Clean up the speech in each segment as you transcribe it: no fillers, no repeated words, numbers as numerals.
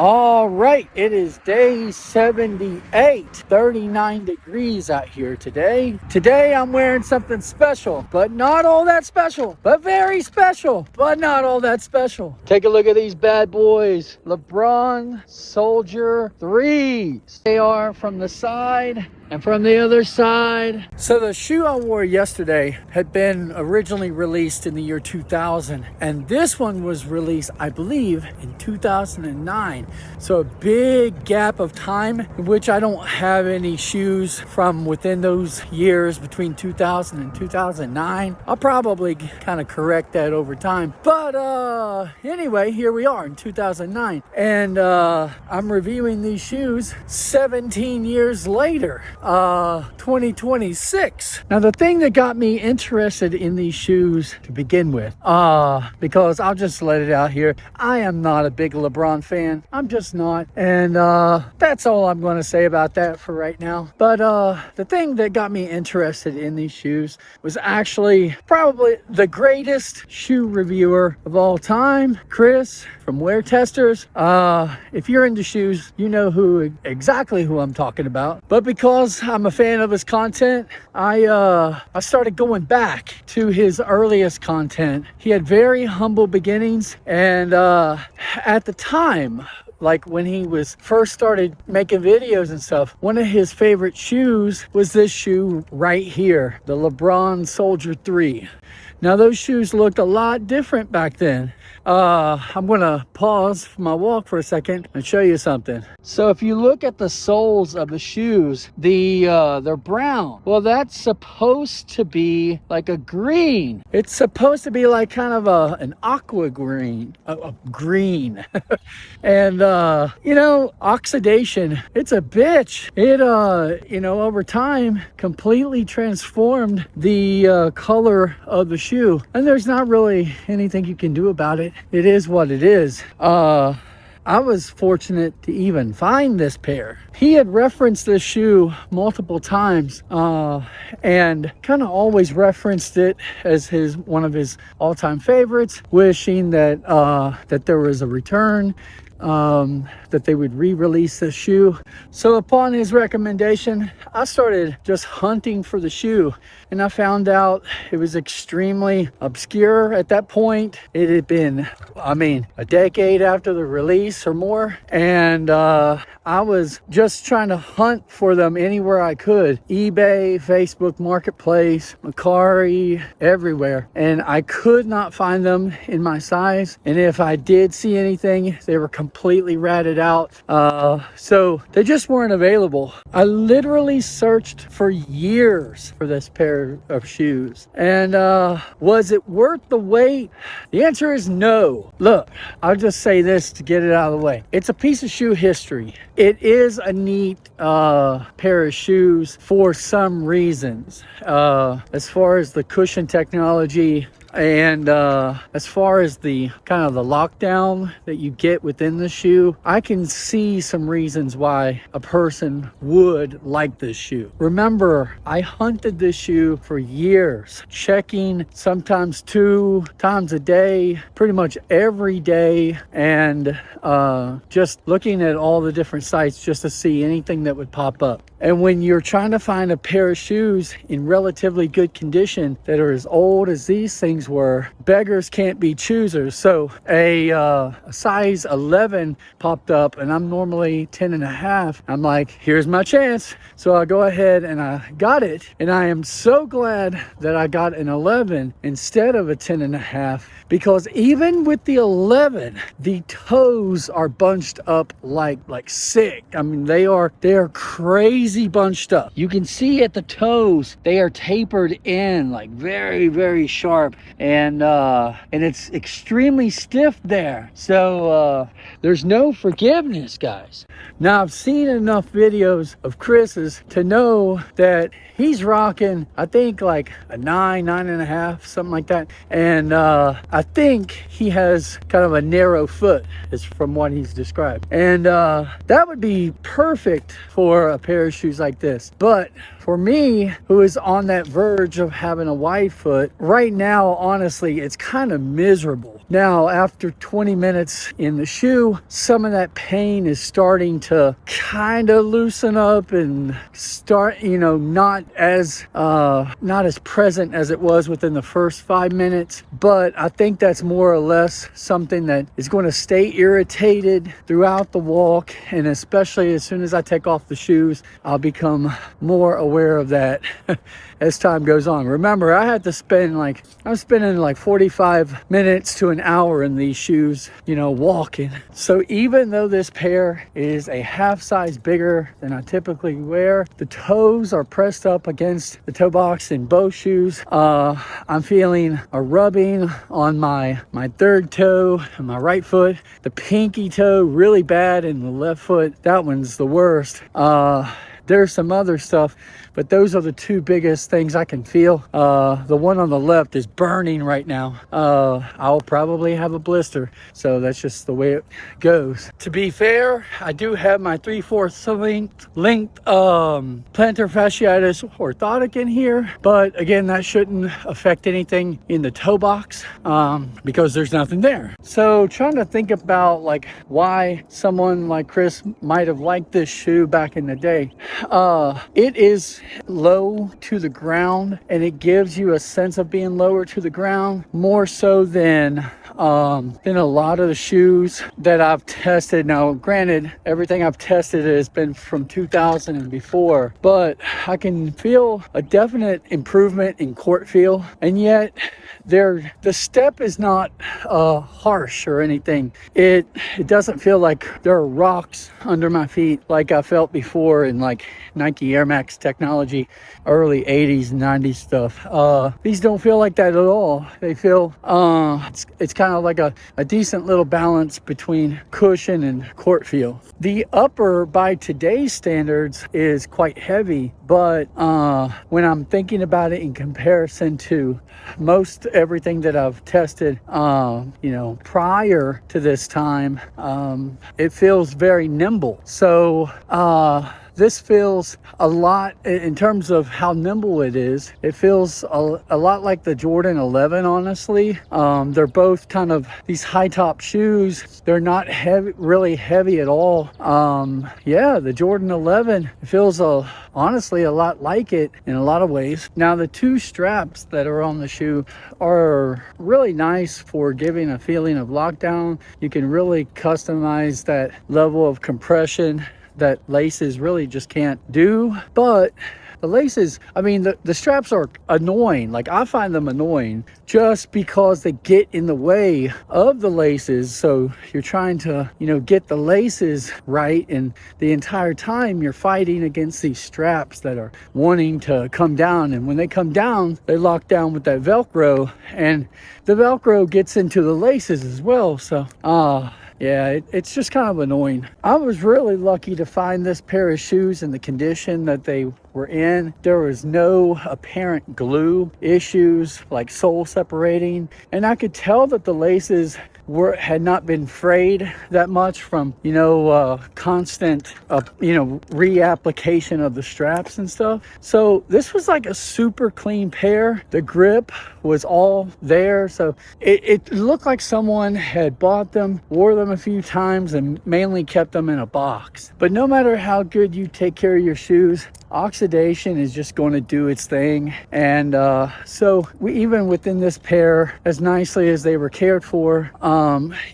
All right, it is day 78, 39 degrees out here today. Today I'm wearing something special, but not all that special, but very special, but not all that special. Take a look at these bad boys, Lebron Soldier 3s. They are from the side and from the other side. So the shoe I wore yesterday had been originally released in the year 2000, and this one was released, I believe, in 2009. So a big gap of time in which I don't have any shoes from within those years between 2000 and 2009. I'll probably kind of correct that over time. But anyway, here we are in 2009, and I'm reviewing these shoes 17 years later. 2026. Now, the thing that got me interested in these shoes to begin with, because I'll just let it out here, I am not a big LeBron fan. I'm just not. And that's all I'm going to say about that for right now. But the thing that got me interested in these shoes was actually probably the greatest shoe reviewer of all time, Chris from Wear Testers. If you're into shoes, you know exactly who I'm talking about. But because I'm a fan of his content, I started going back to his earliest content. He had very humble beginnings, and at the time, like when he was first started making videos and stuff, one of his favorite shoes was this shoe right here, the Lebron Soldier 3. Now, those shoes looked a lot different back then. I'm gonna pause my walk for a second and show you something. So if you look at the soles of the shoes, they're brown. Well, that's supposed to be like a green. It's supposed to be like kind of an aqua green, a green. And oxidation, it's a bitch. It over time completely transformed the color of the shoe, and there's not really anything you can do about it. It is what it is. I was fortunate to even find this pair. He had referenced this shoe multiple times, and kind of always referenced it as one of his all-time favorites, wishing that that there was a return, that they would re-release this shoe. So upon his recommendation, I started just hunting for the shoe, and I found out it was extremely obscure at that point. It had been, a decade after the release or more, and I was just trying to hunt for them anywhere I could. eBay, Facebook Marketplace, Mercari, everywhere, and I could not find them in my size, and if I did see anything, they were completely ratted out. So they just weren't available. I literally searched for years for this pair of shoes, and was it worth the wait? The answer is no. Look, I'll just say this to get it out of the way. It's a piece of shoe history. It is a neat pair of shoes for some reasons. As far as the cushion technology, and as far as the kind of the lockdown that you get within the shoe, I can see some reasons why a person would like this shoe. Remember, I hunted this shoe for years, checking sometimes 2 times a day, pretty much every day, and just looking at all the different sites just to see anything that would pop up. And when you're trying to find a pair of shoes in relatively good condition that are as old as these things were, beggars can't be choosers. So a size 11 popped up, and I'm normally 10 and a half. I'm like, here's my chance. So I go ahead and I got it. And I am so glad that I got an 11 instead of a 10 and a half, because even with the 11, the toes are bunched up like sick. I mean, they are crazy bunched up. You can see at the toes, they are tapered in like very, very sharp, and it's extremely stiff there. So there's no forgiveness, guys. Now, I've seen enough videos of Chris's to know that he's rocking, I think, like a 9.5, something like that. And I think he has kind of a narrow foot, is from what he's described. And that would be perfect for a pair of shoes like this. But for me, who is on that verge of having a wide foot, right now, honestly, it's kind of miserable. Now, after 20 minutes in the shoe, some of that pain is starting to kind of loosen up and start, not as present as it was within the first 5 minutes. But I think that's more or less something that is going to stay irritated throughout the walk, and especially as soon as I take off the shoes, I'll become more aware of that as time goes on. Remember, I'm spending like 45 minutes to an hour in these shoes, walking. So even though this pair is a half size bigger than I typically wear, the toes are pressed up against the toe box in both shoes. I'm feeling a rubbing on my third toe and my right foot, the pinky toe really bad, and the left foot, that one's the worst. There's some other stuff, but those are the two biggest things I can feel. The one on the left is burning right now. I'll probably have a blister, so that's just the way it goes. To be fair, I do have my 3/4 length plantar fasciitis orthotic in here, but again, that shouldn't affect anything in the toe box because there's nothing there. So trying to think about like why someone like Chris might have liked this shoe back in the day. It is low to the ground, and it gives you a sense of being lower to the ground more so than a lot of the shoes that I've tested. Now, granted, everything I've tested has been from 2000 and before, but I can feel a definite improvement in court feel, and yet the step is not harsh or anything. It doesn't feel like there are rocks under my feet like I felt before in like Nike Air Max technology, early 80s, 90s stuff. These don't feel like that at all. They feel, it's kind of like a decent little balance between cushion and court feel. The upper, by today's standards, is quite heavy, but when I'm thinking about it in comparison to most everything that I've tested, prior to this time, it feels very nimble. So, this feels a lot, in terms of how nimble it is, it feels a lot like the Jordan 11, honestly. They're both kind of these high top shoes. They're not really heavy at all. The Jordan 11 feels honestly a lot like it in a lot of ways. Now, the two straps that are on the shoe are really nice for giving a feeling of lockdown. You can really customize that level of compression that laces really just can't do. But the laces, the straps are annoying. Like, I find them annoying just because they get in the way of the laces. So you're trying to, get the laces right, and the entire time you're fighting against these straps that are wanting to come down. And when they come down, they lock down with that Velcro, and the Velcro gets into the laces as well. So, it's just kind of annoying. I was really lucky to find this pair of shoes in the condition that they were in. There was no apparent glue issues like sole separating, and I could tell that the laces had not been frayed that much from constant reapplication of the straps and stuff. So this was like a super clean pair. The grip was all there, so it looked like someone had bought them, wore them a few times, and mainly kept them in a box. But no matter how good you take care of your shoes, oxidation is just going to do its thing. And so even within this pair, as nicely as they were cared for,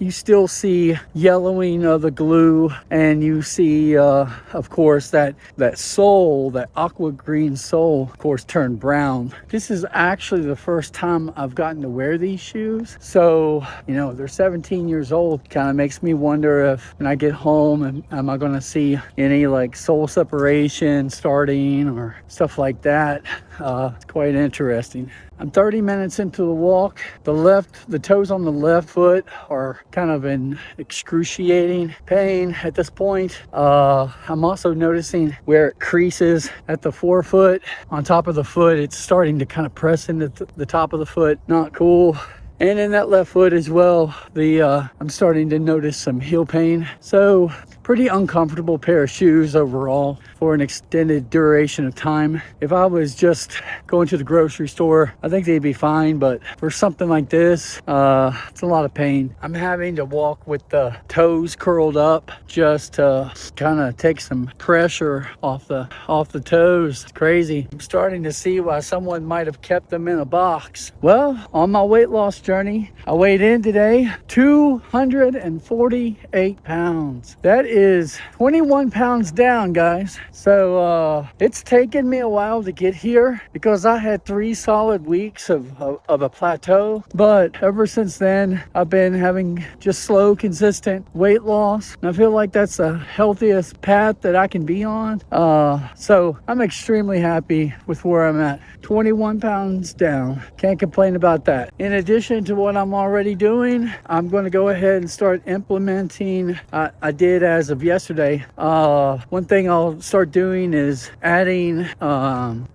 you still see yellowing of the glue, and you see of course that sole, that aqua green sole, of course, turned brown. This is actually the first time I've gotten to wear these shoes, so they're 17 years old. Kind of makes me wonder if when I get home, am I going to see any like sole separation starting or stuff like that. It's quite interesting. I'm 30 minutes into the walk. The toes on the left foot are kind of in excruciating pain at this point. I'm also noticing where it creases at the forefoot. On top of the foot, it's starting to kind of press into the top of the foot. Not cool. And in that left foot as well, I'm starting to notice some heel pain. So pretty uncomfortable pair of shoes overall for an extended duration of time. If I was just going to the grocery store, I think they'd be fine, but for something like this, it's a lot of pain. I'm having to walk with the toes curled up just to kind of take some pressure off the toes. It's crazy. I'm starting to see why someone might have kept them in a box. Well, on my weight loss journey, I weighed in today 248 pounds. That is 21 pounds down, guys. So it's taken me a while to get here because I had 3 solid weeks of a plateau, but ever since then I've been having just slow, consistent weight loss, and I feel like that's the healthiest path that I can be on. So I'm extremely happy with where I'm at. 21 pounds down. Can't complain about that. In addition to what I'm already doing, I'm going to go ahead and start implementing, I did as of yesterday, one thing I'll start doing is adding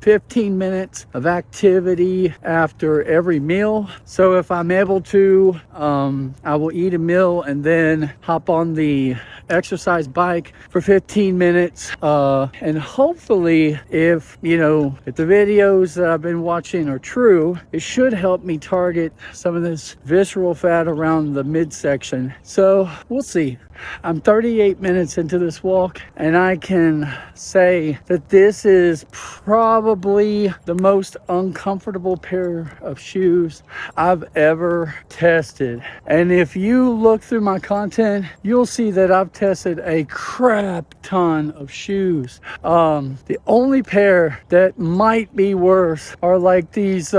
15 minutes of activity after every meal. So if I'm able to, I will eat a meal and then hop on the exercise bike for 15 minutes, and hopefully if the videos that I've been watching are true, it should help me target some of this visceral fat around the midsection. So we'll see. I'm 38 minutes into this walk, and I can say that this is probably the most uncomfortable pair of shoes I've ever tested. And if you look through my content, you'll see that I've tested a crap ton of shoes. The only pair that might be worse are like these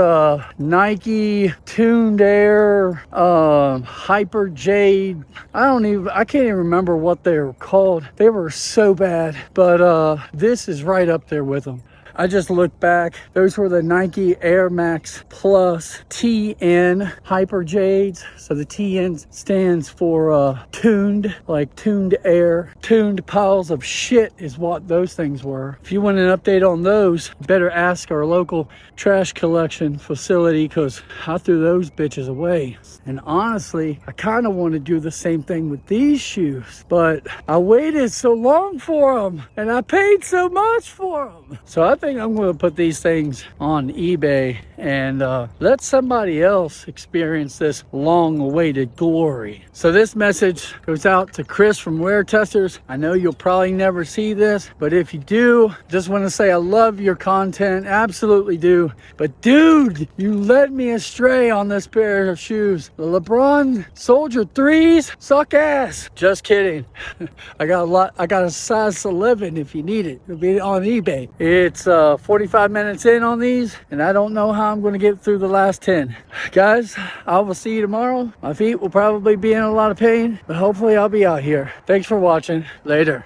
Nike Tuned Air Hyper Jade. I can't even remember what they were called. They were so bad, but this is right up there with them. I just looked back. Those were the Nike Air Max Plus TN Hyper Jades. So the TN stands for tuned, like tuned air. Tuned piles of shit is what those things were. If you want an update on those, better ask our local trash collection facility, because I threw those bitches away. And honestly, I kind of want to do the same thing with these shoes, but I waited so long for them and I paid so much for them. So I think I'm going to put these things on eBay and let somebody else experience this long-awaited glory. So this message goes out to Chris from Wear Testers. I know you'll probably never see this, but if you do, just want to say I love your content, absolutely do. But dude, you led me astray on this pair of shoes. The Lebron Soldier 3s suck ass. Just kidding. I got a size 11 if you need it. It'll be on eBay. It's 45 minutes in on these, and I don't know how I'm going to get through the last 10. Guys, I will see you tomorrow. My feet will probably be in a lot of pain, but hopefully I'll be out here. Thanks for watching. Later.